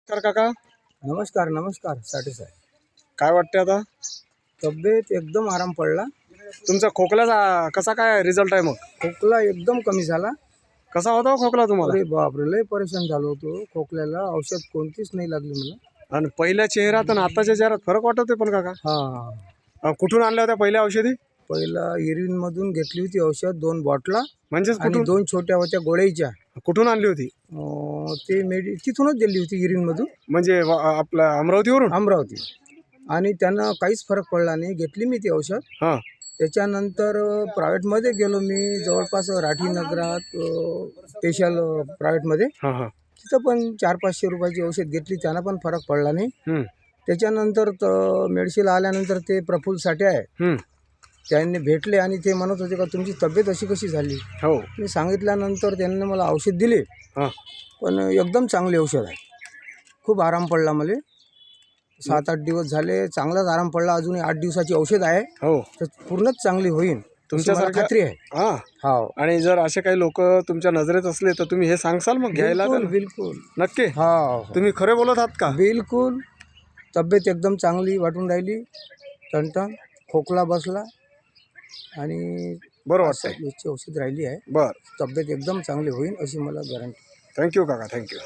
तर काका नमस्कार नमस्कार साठी साहेब. काय वाटते आता तब्येत एकदम आराम पडला. तुमचा खोकल्याचा कसा काय रिझल्ट आहे? मग खोकला एकदम कमी झाला. कसा होता हो खोकला तुम्हाला? अरे बापरे, लय परेशान झालो होतो. खोकल्याला औषध कोणतीच नाही लागली मला. आणि पहिल्या चेहऱ्यात आणि आताच्या चेहऱ्यात फरक वाटतोय पण काका? हा, कुठून आणल्या होत्या पहिल्या औषधी? पहिला इरिन मधून घेतली होती औषध 2 बॉटला म्हणजेच आणि कुठून 2 छोट्या होत्या गोळ्याच्या. कुठून आणली होती? ते तिथूनच दिली होती इरिन मधून, म्हणजे आपल्या अमरावतीवरून? अमरावती. आणि त्यानं काहीच फरक पडला नाही. घेतली मी ती औषध. हां त्याच्यानंतर प्रायव्हेटमध्ये गेलो मी, जवळपास राठीनगरात स्पेशल प्रायव्हेटमध्ये. हां हां तिथं पण 400-500 रुपयाची औषध घेतली, त्यांना पण फरक पडला नाही. हं, त्याच्यानंतर मेडशीला आल्यानंतर ते प्रफुल्ल साठे आहे, हं. त्यांनी भेटले आणि ते म्हणत होते का तुमची तब्येत अशी कशी झाली. हो मी सांगितल्यानंतर त्यांनी मला औषध दिले. हां पण एकदम चांगले औषध आहे. खूप आराम पडला मला. 7-8 दिवस झाले, चांगलाच आराम पडला. अजूनही 8 दिवसाची औषध आहे, हो तर पूर्णच चांगली होईल तुमच्यासारखी खात्री आहे. हां. हो, आणि जर असे काही लोक तुमच्या नजरेत असले तर तुम्ही हे सांगसाल मग घ्यायला बिलकुल त्यांना? बिलकुल. नक्की हो, तुम्ही खरे बोलत आहात का? बिलकुल. तब्येत एकदम चांगली वाटून राहिली. टणटण खोकला बसला आणि बरं 5-7 वाटतंय. दिवसाची औषध राहिली आहे. बरं, तब्येत एकदम चांगली होईल अशी मला गॅरंटी. थँक्यू काका, थँक्यू.